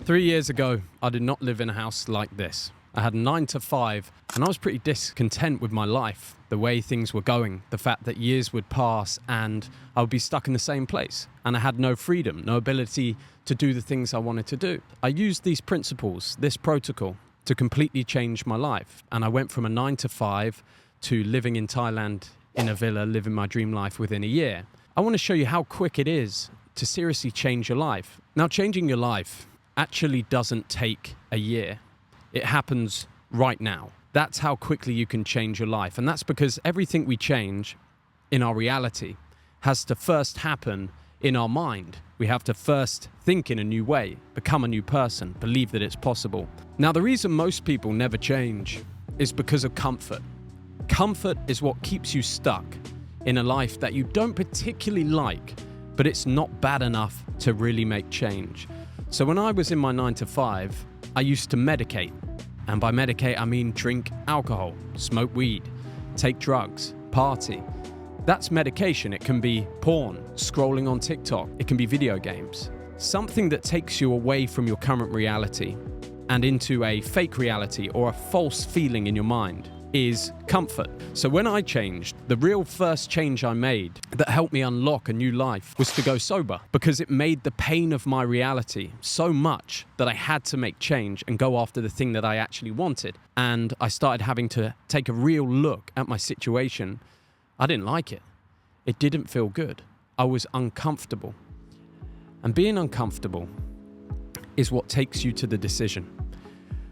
3 years ago, I did not live in a house like this. I had a 9 to 5 and I was pretty discontent with my life, the way things were going, the fact that years would pass and I would be stuck in the same place and I had no freedom, no ability to do the things I wanted to do. I used these principles, this protocol, to completely change my life, and I went from a 9 to 5 to living in Thailand in a villa, living my dream life within a year. I want to show you how quick it is to seriously change your life. Now, changing your life actually doesn't take a year. It happens right now. That's how quickly you can change your life. And that's because everything we change in our reality has to first happen in our mind. We have to first think in a new way, become a new person, believe that it's possible. Now, the reason most people never change is because of comfort. Comfort is what keeps you stuck in a life that you don't particularly like, but it's not bad enough to really make change. So when I was in my 9 to 5, I used to medicate. And by medicate, I mean drink alcohol, smoke weed, take drugs, party. That's medication. It can be porn, scrolling on TikTok. It can be video games. Something that takes you away from your current reality and into a fake reality or a false feeling in your mind is comfort. So when I changed, the real first change I made that helped me unlock a new life was to go sober, because it made the pain of my reality so much that I had to make change and go after the thing that I actually wanted. And I started having to take a real look at my situation. I didn't like it. It didn't feel good. I was uncomfortable. And being uncomfortable is what takes you to the decision.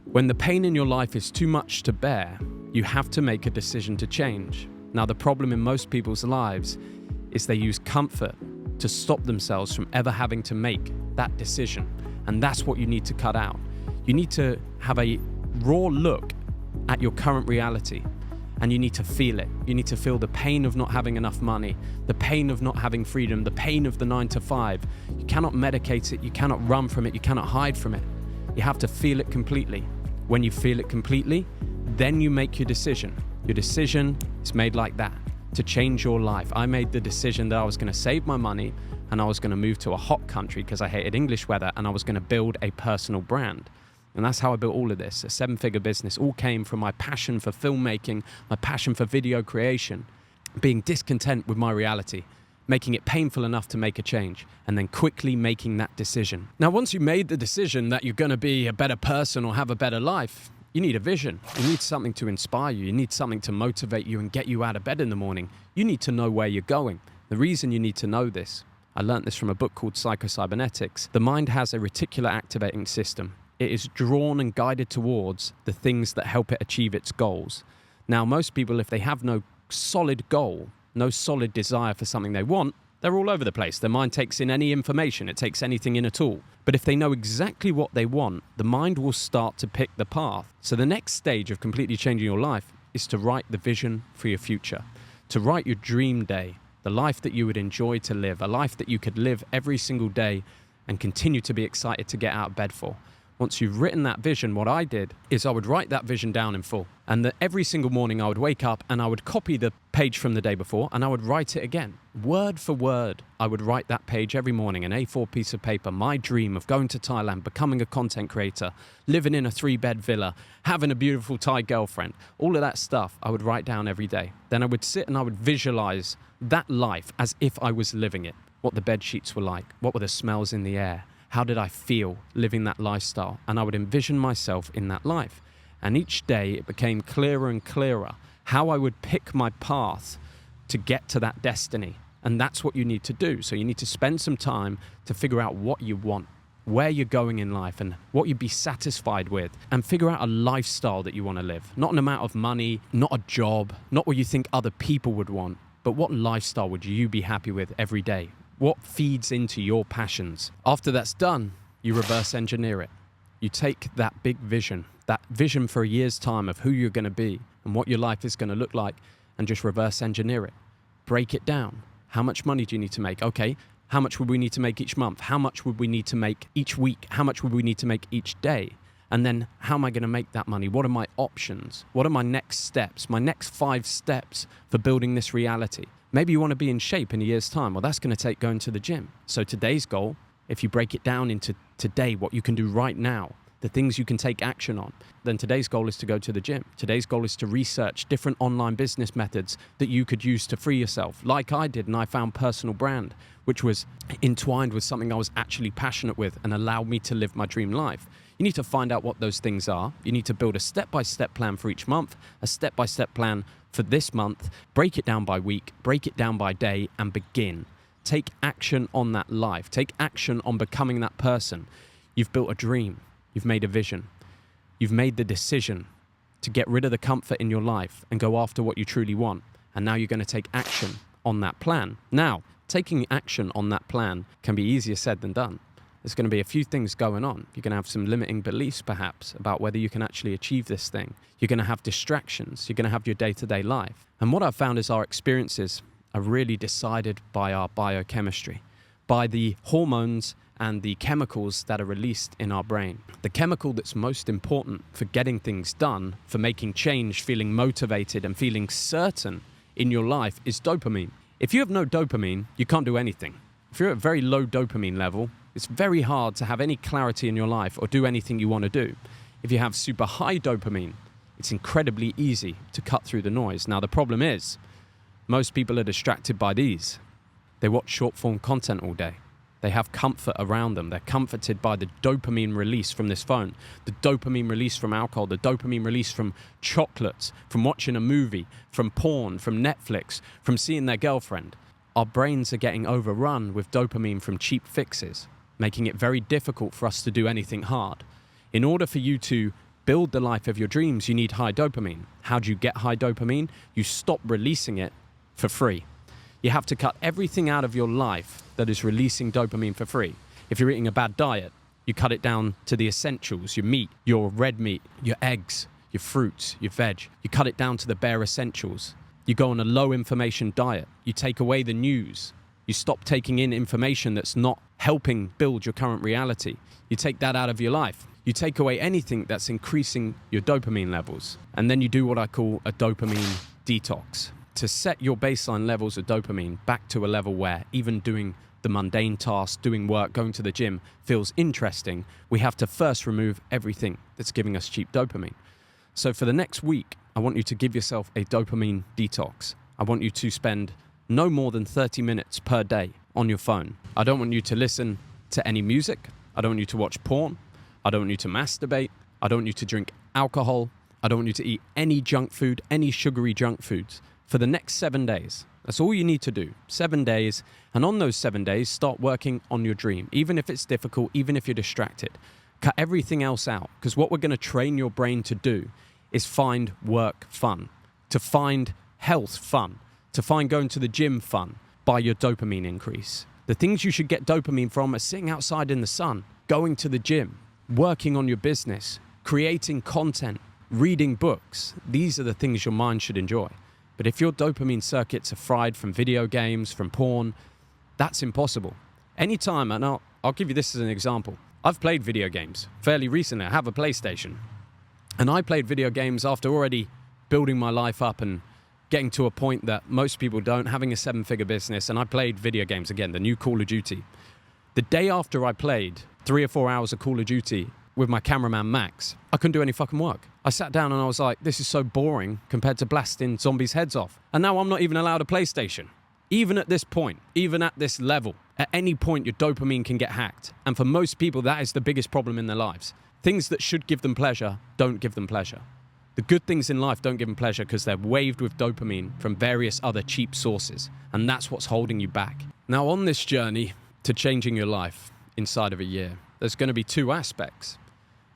When the pain in your life is too much to bear, you have to make a decision to change. Now, the problem in most people's lives is they use comfort to stop themselves from ever having to make that decision. And that's what you need to cut out. You need to have a raw look at your current reality, and you need to feel it. You need to feel the pain of not having enough money, the pain of not having freedom, the pain of the 9 to 5. You cannot medicate it. You cannot run from it. You cannot hide from it. You have to feel it completely. When you feel it completely, then you make your decision. Your decision is made like that, to change your life. I made the decision that I was going to save my money and I was going to move to a hot country because I hated English weather, and I was going to build a personal brand. And that's how I built all of this. A 7-figure business all came from my passion for filmmaking, my passion for video creation, being discontent with my reality, making it painful enough to make a change, and then quickly making that decision. Now, once you made the decision that you're going to be a better person or have a better life, you need a vision. You need something to inspire you. You need something to motivate you and get you out of bed in the morning. You need to know where you're going. The reason you need to know this, I learned this from a book called Psycho-Cybernetics. The mind has a reticular activating system. It is drawn and guided towards the things that help it achieve its goals. Now, most people, if they have no solid goal, no solid desire for something they want, they're all over the place. Their mind takes in any information. It takes anything in at all. But if they know exactly what they want, the mind will start to pick the path. So the next stage of completely changing your life is to write the vision for your future, to write your dream day, the life that you would enjoy to live, a life that you could live every single day and continue to be excited to get out of bed for. Once you've written that vision, what I did is I would write that vision down in full. And every single morning I would wake up and I would copy the page from the day before and I would write it again. Word for word, I would write that page every morning, an A4 piece of paper, my dream of going to Thailand, becoming a content creator, living in a 3-bed villa, having a beautiful Thai girlfriend. All of that stuff I would write down every day. Then I would sit and I would visualize that life as if I was living it. What the bed sheets were like, what were the smells in the air, how did I feel living that lifestyle? And I would envision myself in that life. And each day it became clearer and clearer how I would pick my path to get to that destiny. And that's what you need to do. So you need to spend some time to figure out what you want, where you're going in life and what you'd be satisfied with, and figure out a lifestyle that you want to live. Not an amount of money, not a job, not what you think other people would want, but what lifestyle would you be happy with every day? What feeds into your passions? After that's done, you reverse engineer it. You take that big vision, that vision for a year's time of who you're going to be and what your life is going to look like, and just reverse engineer it. Break it down. How much money do you need to make? Okay, how much would we need to make each month? How much would we need to make each week? How much would we need to make each day? And then how am I going to make that money? What are my options? What are my next steps? My next 5 steps for building this reality? Maybe you want to be in shape in a year's time. Well, that's going to take going to the gym. So today's goal, if you break it down into today, what you can do right now, the things you can take action on, then today's goal is to go to the gym. Today's goal is to research different online business methods that you could use to free yourself, like I did, and I found personal brand, which was entwined with something I was actually passionate with and allowed me to live my dream life. You need to find out what those things are. You need to build a step-by-step plan for each month, a step-by-step plan for this month, break it down by week, break it down by day, and begin. Take action on that life. Take action on becoming that person. You've built a dream. You've made a vision. You've made the decision to get rid of the comfort in your life and go after what you truly want. And now you're going to take action on that plan. Now, taking action on that plan can be easier said than done. There's going to be a few things going on. You're going to have some limiting beliefs, perhaps, about whether you can actually achieve this thing. You're going to have distractions. You're going to have your day-to-day life. And what I've found is our experiences are really decided by our biochemistry, by the hormones and the chemicals that are released in our brain. The chemical that's most important for getting things done, for making change, feeling motivated and feeling certain in your life is dopamine. If you have no dopamine, you can't do anything. If you're at a very low dopamine level, it's very hard to have any clarity in your life or do anything you want to do. If you have super high dopamine, it's incredibly easy to cut through the noise. Now, the problem is, most people are distracted by these. They watch short form content all day. They have comfort around them. They're comforted by the dopamine release from this phone, the dopamine release from alcohol, the dopamine release from chocolates, from watching a movie, from porn, from Netflix, from seeing their girlfriend. Our brains are getting overrun with dopamine from cheap fixes, making it very difficult for us to do anything hard. In order for you to build the life of your dreams, you need high dopamine. How do you get high dopamine? You stop releasing it for free. You have to cut everything out of your life that is releasing dopamine for free. If you're eating a bad diet, you cut it down to the essentials, your meat, your red meat, your eggs, your fruits, your veg. You cut it down to the bare essentials. You go on a low information diet. You take away the news. You stop taking in information that's not helping build your current reality. You take that out of your life. You take away anything that's increasing your dopamine levels. And then you do what I call a dopamine detox, to set your baseline levels of dopamine back to a level where even doing the mundane tasks, doing work, going to the gym feels interesting. We have to first remove everything that's giving us cheap dopamine. So for the next week, I want you to give yourself a dopamine detox. I want you to spend no more than 30 minutes per day on your phone. I don't want you to listen to any music. I don't want you to watch porn. I don't want you to masturbate. I don't want you to drink alcohol. I don't want you to eat any junk food, any sugary junk foods for the next 7 days. That's all you need to do, 7 days. And on those 7 days, start working on your dream, even if it's difficult, even if you're distracted. Cut everything else out, because what we're going to train your brain to do is find work fun, to find health fun, to find going to the gym fun by your dopamine increase. The things you should get dopamine from are sitting outside in the sun, going to the gym, working on your business, creating content, reading books. These are the things your mind should enjoy. But if your dopamine circuits are fried from video games, from porn, that's impossible. Anytime, and I'll give you this as an example. I've played video games fairly recently. I have a PlayStation. And I played video games after already building my life up and getting to a point that most people don't, having a 7-figure business. And I played video games again, the new Call of Duty. The day after I played 3 or 4 hours of Call of Duty with my cameraman Max, I couldn't do any fucking work. I sat down and I was like, this is so boring compared to blasting zombies' heads off. And now I'm not even allowed a PlayStation. Even at this point, even at this level, at any point your dopamine can get hacked. And for most people, that is the biggest problem in their lives. Things that should give them pleasure don't give them pleasure. The good things in life don't give them pleasure because they're waved with dopamine from various other cheap sources. And that's what's holding you back. Now, on this journey to changing your life inside of a year, there's going to be 2 aspects.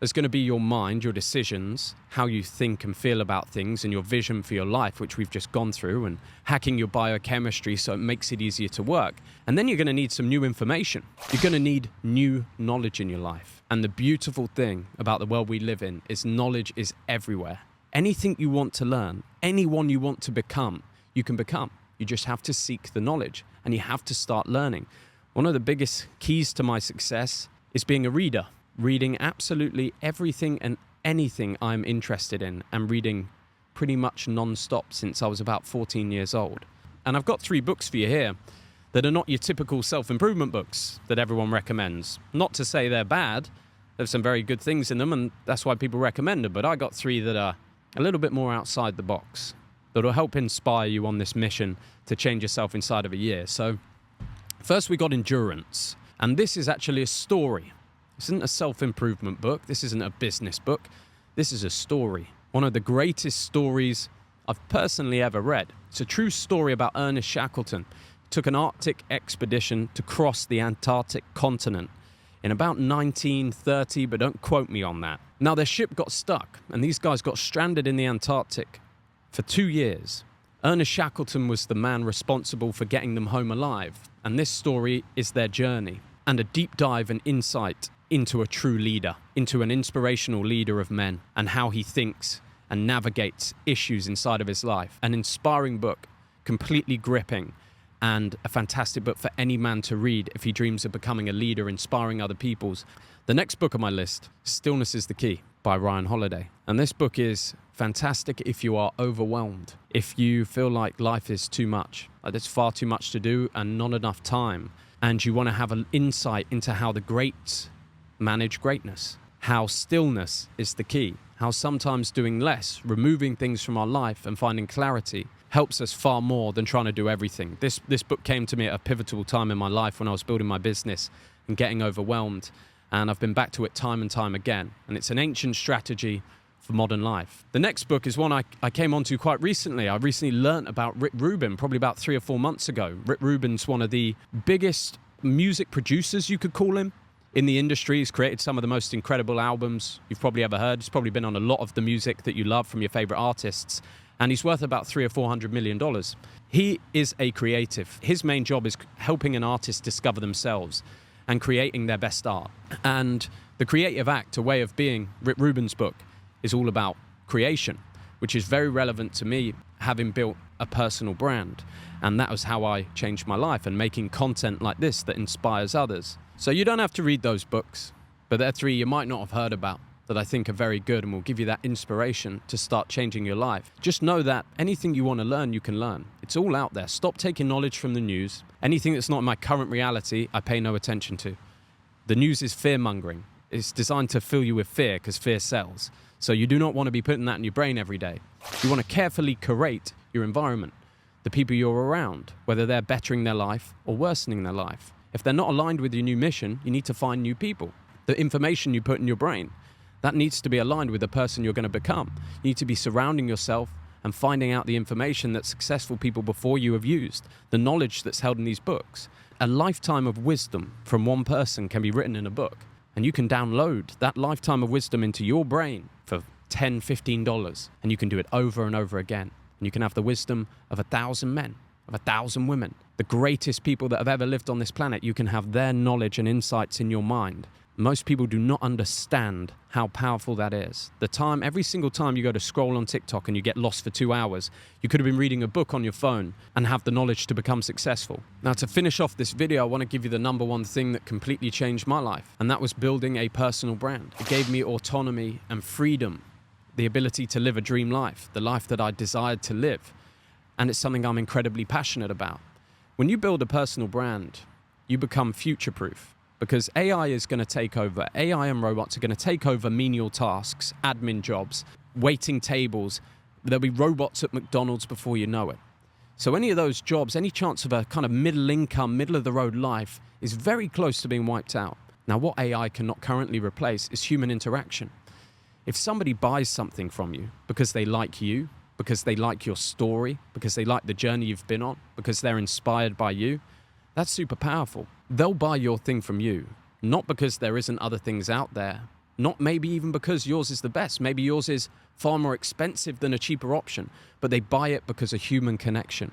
There's going to be your mind, your decisions, how you think and feel about things, and your vision for your life, which we've just gone through, and hacking your biochemistry so it makes it easier to work. And then you're going to need some new information. You're going to need new knowledge in your life. And the beautiful thing about the world we live in is knowledge is everywhere. Anything you want to learn, anyone you want to become, you can become. You just have to seek the knowledge, and you have to start learning. One of the biggest keys to my success is being a reader. Reading absolutely everything and anything I'm interested in, and reading pretty much non-stop since I was about 14 years old. And I've got 3 books for you here that are not your typical self-improvement books that everyone recommends. Not to say they're bad. There's some very good things in them, and that's why people recommend them. But I got 3 that are a little bit more outside the box, that will help inspire you on this mission to change yourself inside of a year. So first we got Endurance. And this is actually a story. This isn't a self-improvement book. This isn't a business book. This is a story. One of the greatest stories I've personally ever read. It's a true story about Ernest Shackleton. He took an Arctic expedition to cross the Antarctic continent in about 1930, but don't quote me on that. Now, their ship got stuck, and these guys got stranded in the Antarctic for 2 years. Ernest Shackleton was the man responsible for getting them home alive, and this story is their journey, and a deep dive and insight into a true leader, into an inspirational leader of men, and how he thinks and navigates issues inside of his life. An inspiring book, completely gripping, and a fantastic book for any man to read if he dreams of becoming a leader, inspiring other people's. The next book on my list, Stillness is the Key by Ryan Holiday. And this book is fantastic if you are overwhelmed, if you feel like life is too much, like there's far too much to do and not enough time, and you want to have an insight into how the greats manage greatness, how stillness is the key, how sometimes doing less, removing things from our life and finding clarity helps us far more than trying to do everything. This book came to me at a pivotal time in my life when I was building my business and getting overwhelmed. And I've been back to it time and time again. And it's an ancient strategy for modern life. The next book is one I came onto quite recently. I recently learnt about Rick Rubin, probably about 3 or 4 months ago. Rick Rubin's one of the biggest music producers, you could call him, in the industry. He's created some of the most incredible albums you've probably ever heard. He's probably been on a lot of the music that you love from your favorite artists. And he's worth about $300 or $400 million. He is a creative. His main job is helping an artist discover themselves and creating their best art. And the creative act, a way of being, Rick Rubin's book, is all about creation, which is very relevant to me, having built a personal brand. And that was how I changed my life, and making content like this that inspires others. So you don't have to read those books, but there are 3 you might not have heard about that I think are very good and will give you that inspiration to start changing your life. Just know that anything you want to learn, you can learn. It's all out there. Stop taking knowledge from the news. Anything that's not in my current reality, I pay no attention to. The news is fear-mongering. It's designed to fill you with fear because fear sells. So you do not want to be putting that in your brain every day. You want to carefully curate your environment, the people you're around, whether they're bettering their life or worsening their life. If they're not aligned with your new mission, you need to find new people. The information you put in your brain, that needs to be aligned with the person you're going to become. You need to be surrounding yourself and finding out the information that successful people before you have used, the knowledge that's held in these books. A lifetime of wisdom from one person can be written in a book, and you can download that lifetime of wisdom into your brain for $10, $15, and you can do it over and over again. And you can have the wisdom of 1,000 men, of 1,000 women, the greatest people that have ever lived on this planet. You can have their knowledge and insights in your mind. Most people do not understand how powerful that is. Every single time you go to scroll on TikTok and you get lost for 2 hours, you could have been reading a book on your phone and have the knowledge to become successful. Now, to finish off this video, I want to give you the number one thing that completely changed my life, and that was building a personal brand. It gave me autonomy and freedom, the ability to live a dream life, the life that I desired to live. And it's something I'm incredibly passionate about. When you build a personal brand, you become future-proof. Because AI is going to take over. AI and robots are going to take over menial tasks, admin jobs, waiting tables. There'll be robots at McDonald's before you know it. So any of those jobs, any chance of a kind of middle income, middle of the road life is very close to being wiped out. Now, what AI cannot currently replace is human interaction. If somebody buys something from you because they like you, because they like your story, because they like the journey you've been on, because they're inspired by you, that's super powerful. They'll buy your thing from you, not because there isn't other things out there, not maybe even because yours is the best. Maybe yours is far more expensive than a cheaper option, but they buy it because of human connection.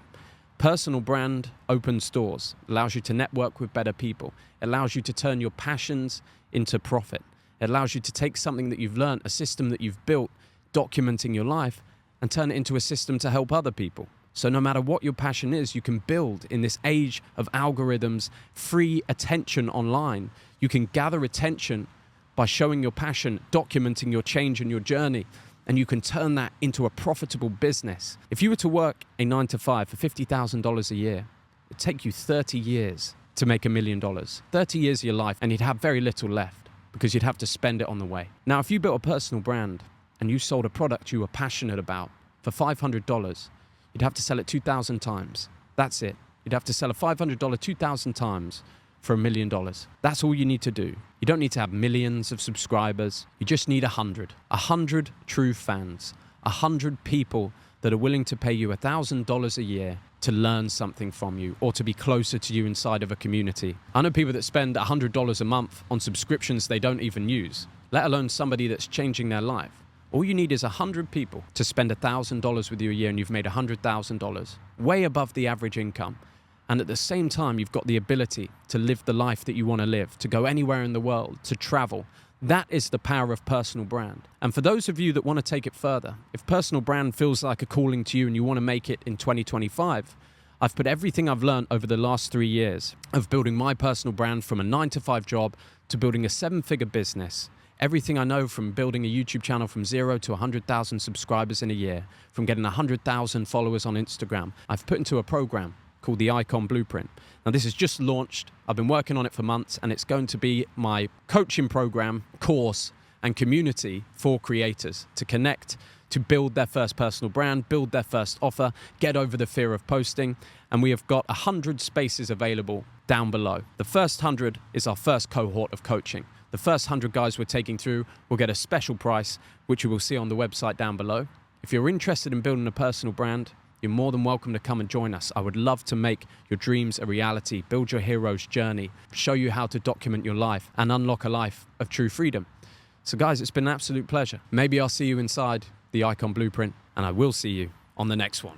Personal brand opens doors, allows you to network with better people, allows you to turn your passions into profit. It allows you to take something that you've learned, a system that you've built, documenting your life, and turn it into a system to help other people. So no matter what your passion is, you can build in this age of algorithms, free attention online. You can gather attention by showing your passion, documenting your change and your journey, and you can turn that into a profitable business. If you were to work a 9 to 5 for $50,000 a year, It'd take you 30 years to make $1 million. 30 years of your life, and you'd have very little left because you'd have to spend it on the way. Now, if you built a personal brand and you sold a product you were passionate about for $500, you'd have to sell it 2,000 times. That's it. You'd have to sell a $500 2,000 times for $1 million. That's all you need to do. You don't need to have millions of subscribers. You just need 100. 100 true fans. 100 people that are willing to pay you $1,000 a year to learn something from you or to be closer to you inside of a community. I know people that spend $100 a month on subscriptions they don't even use, let alone somebody that's changing their life. All you need is 100 people to spend $1,000 with you a year, and you've made $100,000, way above the average income. And at the same time, you've got the ability to live the life that you want to live, to go anywhere in the world, to travel. That is the power of personal brand. And for those of you that want to take it further, if personal brand feels like a calling to you and you want to make it in 2025, I've put everything I've learned over the last 3 years of building my personal brand from a 9-to-5 job to building a 7-figure business. Everything I know from building a YouTube channel from 0 to 100,000 subscribers in a year, from getting 100,000 followers on Instagram, I've put into a program called the Icon Blueprint. Now, this is just launched. I've been working on it for months, and it's going to be my coaching program, course, and community for creators to connect, to build their first personal brand, build their first offer, get over the fear of posting. And we have got 100 spaces available down below. The first 100 is our first cohort of coaching. The first 100 guys we're taking through will get a special price, which you will see on the website down below. If you're interested in building a personal brand, you're more than welcome to come and join us. I would love to make your dreams a reality, build your hero's journey, show you how to document your life and unlock a life of true freedom. So guys, it's been an absolute pleasure. Maybe I'll see you inside the Icon Blueprint, and I will see you on the next one.